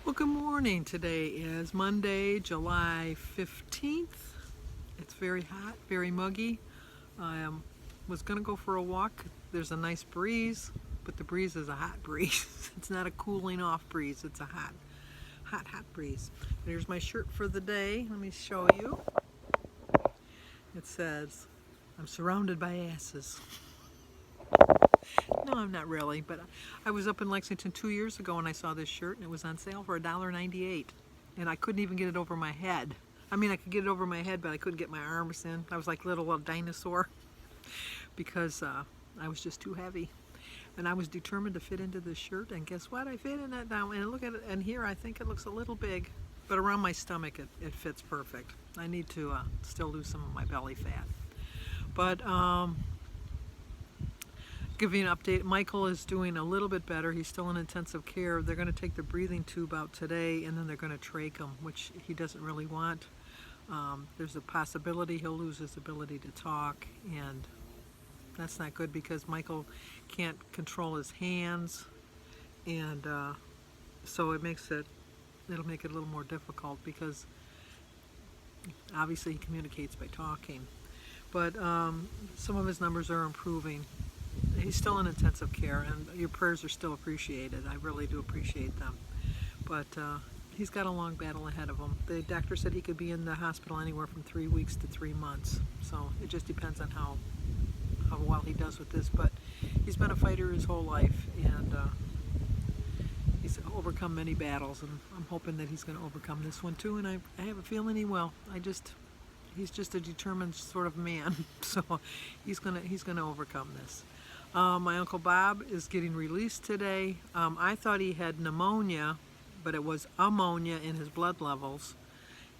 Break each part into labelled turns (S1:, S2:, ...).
S1: Well, good morning. Today is Monday, July 15th. It's very hot, very muggy. I was going to go for a walk. There's a nice breeze, but the breeze is a hot breeze. It's not a cooling off breeze. It's a hot breeze. Here's my shirt for the day. Let me show you. It says, I'm surrounded by asses. No, I'm not really, but I was up in Lexington 2 years ago and I saw this shirt and it was on sale for $1.98. And I couldn't even get it over my head. I mean, I could get it over my head, but I couldn't get my arms in. I was like a little dinosaur because I was just too heavy. And I was determined to fit into this shirt, and guess what? I fit in it now. And look at it, and here I think it looks a little big, but around my stomach it fits perfect. I need to still lose some of my belly fat. But give you an update. Michael is doing a little bit better. He's still in intensive care. They're going to take the breathing tube out today, and then they're going to trach him, which he doesn't really want. There's a possibility he'll lose his ability to talk, and that's not good because Michael can't control his hands, and so it'll make it a little more difficult because obviously he communicates by talking. But some of his numbers are improving. He's still in intensive care, and your prayers are still appreciated. I really do appreciate them. But he's got a long battle ahead of him. The doctor said he could be in the hospital anywhere from 3 weeks to 3 months. So it just depends on how well he does with this. But he's been a fighter his whole life, and he's overcome many battles, and I'm hoping that he's going to overcome this one too, and I have a feeling he will. He's just a determined sort of man, so he's gonna overcome this. My Uncle Bob is getting released today. I thought he had pneumonia, but it was ammonia in his blood levels.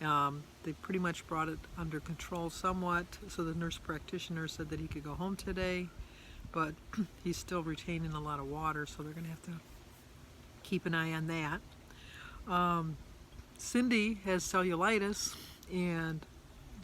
S1: They pretty much brought it under control somewhat, so the nurse practitioner said that he could go home today, but he's still retaining a lot of water, so they're gonna have to keep an eye on that. Cindy has cellulitis, and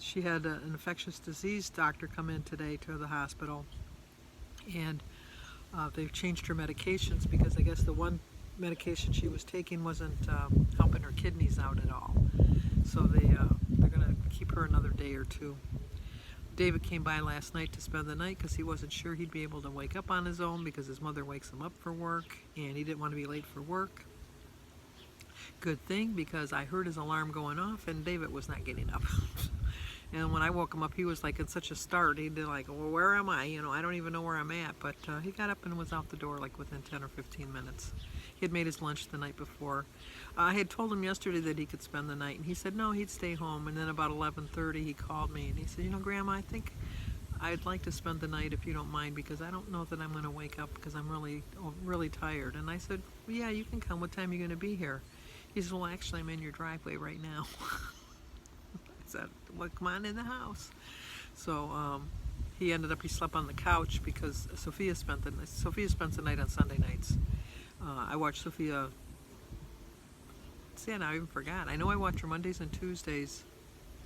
S1: she had an infectious disease doctor come in today to the hospital, and they've changed her medications because I guess the one medication she was taking wasn't helping her kidneys out at all. So they're going to keep her another day or two. David came by last night to spend the night because he wasn't sure he'd be able to wake up on his own because his mother wakes him up for work, and he didn't want to be late for work. Good thing, because I heard his alarm going off and David was not getting up. And when I woke him up, he was like in such a start. He'd be like, well, where am I? I don't even know where I'm at. But he got up and was out the door like within 10 or 15 minutes. He had made his lunch the night before. I had told him yesterday that he could spend the night, and he said no, he'd stay home. And then about 11:30, he called me and he said, Grandma, I think I'd like to spend the night if you don't mind, because I don't know that I'm going to wake up because I'm really tired. And I said, well, yeah, you can come. What time are you going to be here? He said, well, actually, I'm in your driveway right now. I said, well, come on in the house. So he slept on the couch because Sophia spent the night on Sunday nights. I watched Sophia. See, now I even forgot. I know I watch her Mondays and Tuesdays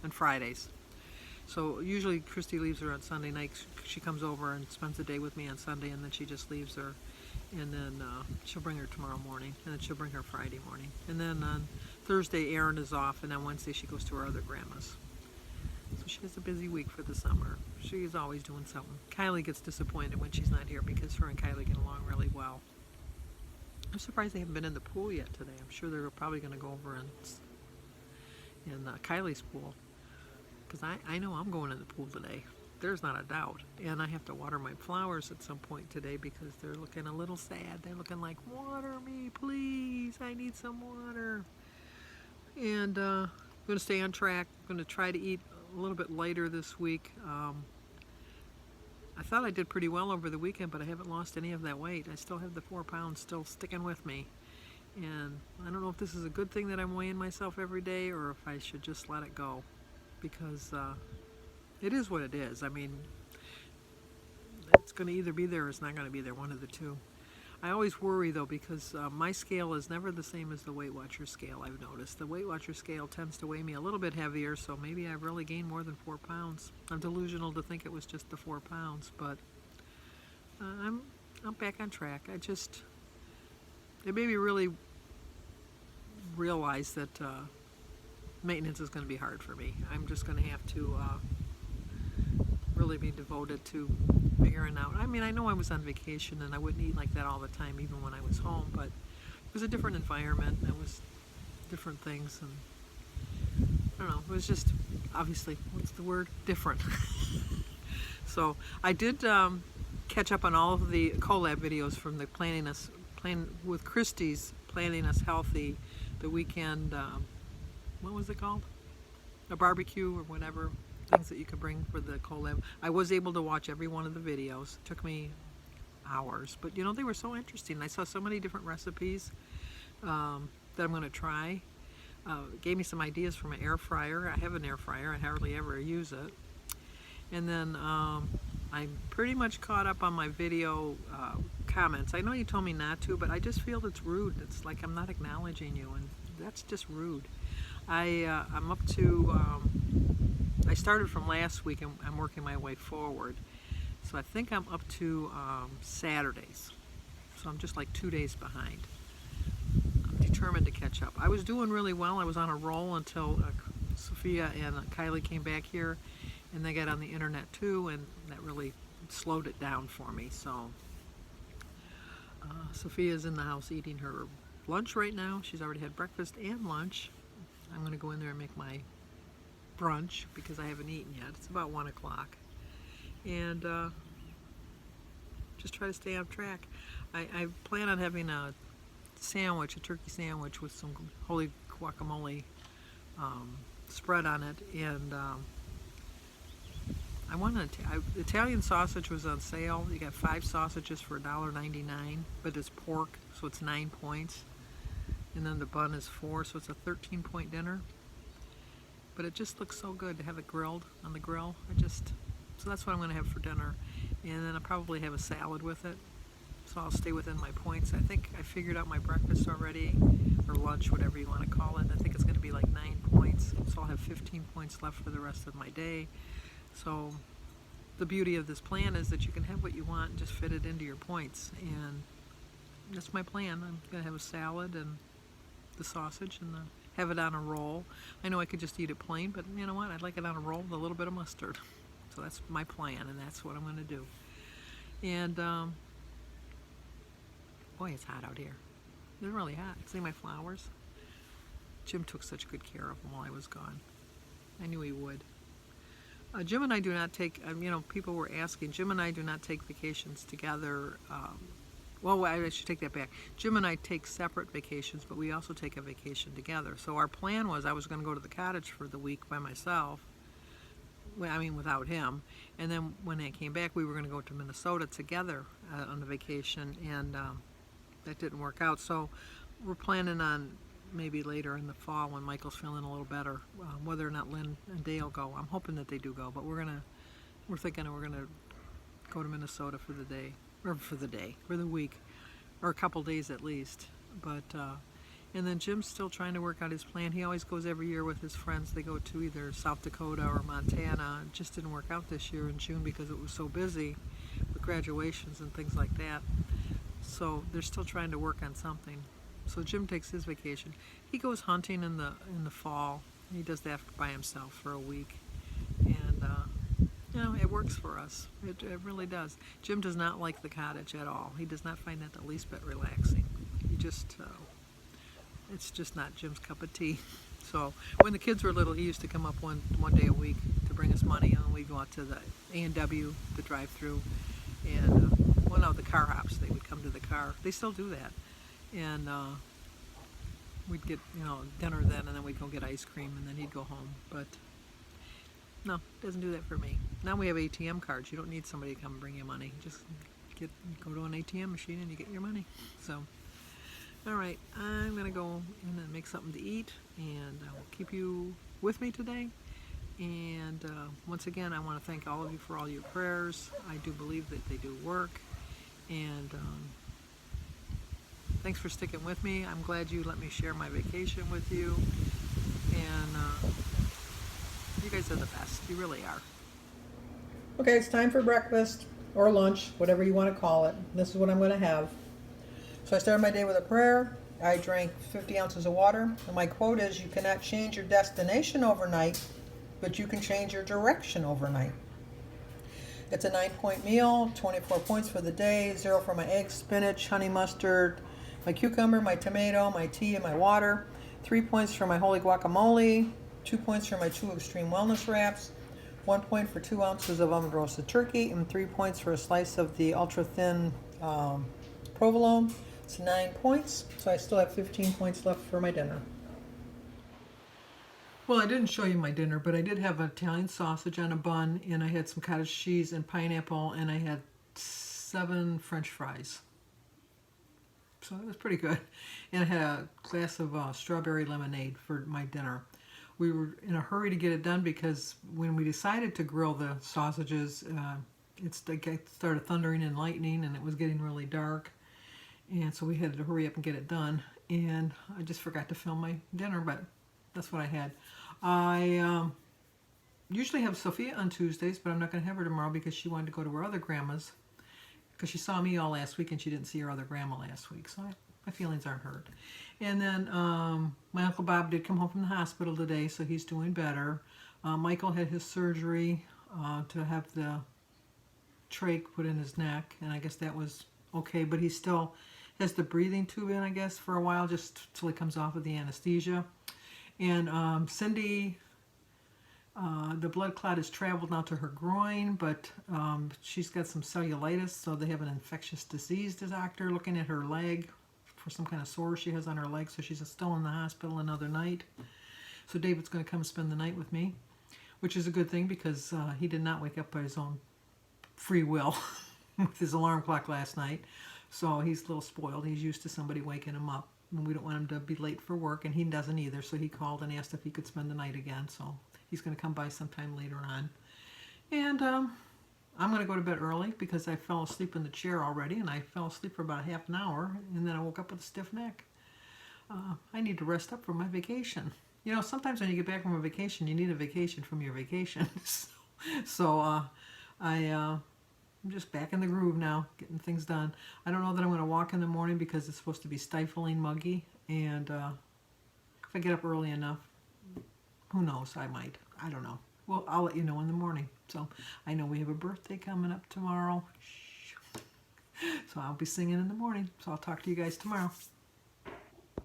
S1: and Fridays. So usually Christy leaves her on Sunday night. She comes over and spends the day with me on Sunday, and then she just leaves her. And then she'll bring her tomorrow morning, and then she'll bring her Friday morning. And then on Thursday, Erin is off, and on Wednesday she goes to her other grandma's. So she has a busy week for the summer. She is always doing something. Kylie gets disappointed when she's not here because her and Kylie get along really well. I'm surprised they haven't been in the pool yet today. I'm sure they're probably going to go over in Kylie's pool, because I know I'm going in the pool today. There's not a doubt. And I have to water my flowers at some point today because they're looking a little sad. They're looking like, water me, please. I need some water. And I'm going to stay on track. I'm going to try to eat a little bit lighter this week. I thought I did pretty well over the weekend, but I haven't lost any of that weight. I still have the 4 pounds still sticking with me. And I don't know if this is a good thing that I'm weighing myself every day or if I should just let it go, because it is what it is. I mean, it's going to either be there or it's not going to be there, one of the two. I always worry, though, because my scale is never the same as the Weight Watcher scale, I've noticed. The Weight Watcher scale tends to weigh me a little bit heavier, so maybe I've really gained more than 4 pounds. I'm delusional to think it was just the 4 pounds, but I'm back on track. It made me really realize that maintenance is going to be hard for me. I'm just going to have to really be devoted to figuring out. I mean, I know I was on vacation and I wouldn't eat like that all the time, even when I was home, but it was a different environment. It was different things, and I don't know. It was just obviously, what's the word? Different. So I did catch up on all of the collab videos from the Planning with Christie's Planning Us Healthy, the weekend. What was it called? A barbecue or whatever. Things that you could bring for the collab. I was able to watch every one of the videos. It took me hours, but you know, they were so interesting. I saw so many different recipes that I'm going to try. It gave me some ideas from an air fryer. I have an air fryer. I hardly ever use it. And then I'm pretty much caught up on my video comments. I know you told me not to, but I just feel it's rude. It's like I'm not acknowledging you, and that's just rude. I'm up to, I started from last week and I'm working my way forward. So I think I'm up to Saturdays. So I'm just like 2 days behind. I'm determined to catch up. I was doing really well. I was on a roll until Sophia and Kylie came back here, and they got on the internet too, and that really slowed it down for me. So Sophia's in the house eating her lunch right now. She's already had breakfast and lunch. I'm going to go in there and make my brunch because I haven't eaten yet. It's about 1 o'clock. And just try to stay on track. I plan on having a sandwich, a turkey sandwich with some holy guacamole spread on it. And I want Italian sausage was on sale. You got 5 sausages for $1.99, but it's pork, so it's 9 points. And then the bun is 4, so it's a 13-point dinner. But it just looks so good to have it grilled on the grill. So that's what I'm going to have for dinner. And then I'll probably have a salad with it. So I'll stay within my points. I think I figured out my breakfast already, or lunch, whatever you want to call it. I think it's going to be like 9 points. So I'll have 15 points left for the rest of my day. So the beauty of this plan is that you can have what you want and just fit it into your points. And that's my plan. I'm going to have a salad and the sausage and have it on a roll. I know I could just eat it plain, but you know what? I'd like it on a roll with a little bit of mustard. So that's my plan, and that's what I'm going to do. And boy, it's hot out here. It's really hot. See my flowers? Jim took such good care of them while I was gone. I knew he would. Jim and I do not take, you know, people were asking, Jim and I do not take vacations together. Well, I should take that back. Jim and I take separate vacations, but we also take a vacation together. So our plan was I was going to go to the cottage for the week by myself. Well, I mean, without him. And then when I came back, we were going to go to Minnesota together on the vacation, and that didn't work out. So we're planning on maybe later in the fall when Michael's feeling a little better, whether or not Lynn and Dale go. I'm hoping that they do go, but we're thinking we're gonna go to Minnesota for the day. Or for the week, or a couple days at least. But and then Jim's still trying to work out his plan. He always goes every year with his friends. They go to either South Dakota or Montana. It just didn't work out this year in June because it was so busy with graduations and things like that. So they're still trying to work on something. So Jim takes his vacation. He goes hunting in the fall. He does that by himself for a week, and you know, it works for us. It really does. Jim does not like the cottage at all. He does not find that the least bit relaxing. He just, it's just not Jim's cup of tea. So when the kids were little, he used to come up one day a week to bring us money, and we'd go out to the A&W, the drive-through, and the car hops. They would come to the car. They still do that, and we'd get, you know, dinner then, and then we'd go get ice cream, and then he'd go home. But no, it doesn't do that for me. Now we have ATM cards. You don't need somebody to come bring you money. Just go to an ATM machine and you get your money. So, all right, I'm going to go in and make something to eat, and I will keep you with me today. And once again, I want to thank all of you for all your prayers. I do believe that they do work. And thanks for sticking with me. I'm glad you let me share my vacation with you. And you guys are the best. You really are. Okay, it's time for breakfast or lunch, whatever you want to call it. This is what I'm going to have. So I started my day with a prayer, I drank 50 ounces of water. And my quote is, you cannot change your destination overnight, but you can change your direction overnight. It's a 9-point meal, 24 points for the day, 0 for my eggs, spinach, honey mustard, my cucumber, my tomato, my tea, and my water. 3 points for my holy guacamole, 2 points for my 2 extreme wellness wraps, 1 point for 2 ounces of oven roasted turkey, and 3 points for a slice of the ultra thin provolone. It's 9 points, so I still have 15 points left for my dinner. Well, I didn't show you my dinner, but I did have an Italian sausage on a bun, and I had some cottage cheese and pineapple, and I had 7 French fries. So it was pretty good. And I had a glass of strawberry lemonade for my dinner. We were in a hurry to get it done because when we decided to grill the sausages, it started thundering and lightning, and it was getting really dark. And so we had to hurry up and get it done. And I just forgot to film my dinner, but that's what I had. I usually have Sophia on Tuesdays, but I'm not going to have her tomorrow because she wanted to go to her other grandma's. Because she saw me all last week and she didn't see her other grandma last week. So my feelings aren't hurt. And then my Uncle Bob did come home from the hospital today, so he's doing better. Michael had his surgery to have the trach put in his neck, and I guess that was okay, but he still has the breathing tube in, I guess, for a while, just till he comes off of the anesthesia. And Cindy, the blood clot has traveled now to her groin, but she's got some cellulitis, so they have an infectious disease doctor looking at her leg for some kind of sore she has on her leg, so she's still in the hospital another night. So David's going to come spend the night with me, which is a good thing because he did not wake up by his own free will with his alarm clock last night. So he's a little spoiled. He's used to somebody waking him up, and we don't want him to be late for work, and he doesn't either. So he called and asked if he could spend the night again. So he's going to come by sometime later on. And I'm going to go to bed early because I fell asleep in the chair already, and I fell asleep for about half an hour, and then I woke up with a stiff neck. I need to rest up for my vacation. You know, sometimes when you get back from a vacation, you need a vacation from your vacation. So I'm just back in the groove now, getting things done. I don't know that I'm going to walk in the morning because it's supposed to be stifling muggy, and if I get up early enough, who knows, I might. I don't know. Well, I'll let you know in the morning. So I know we have a birthday coming up tomorrow. So I'll be singing in the morning. So I'll talk to you guys tomorrow.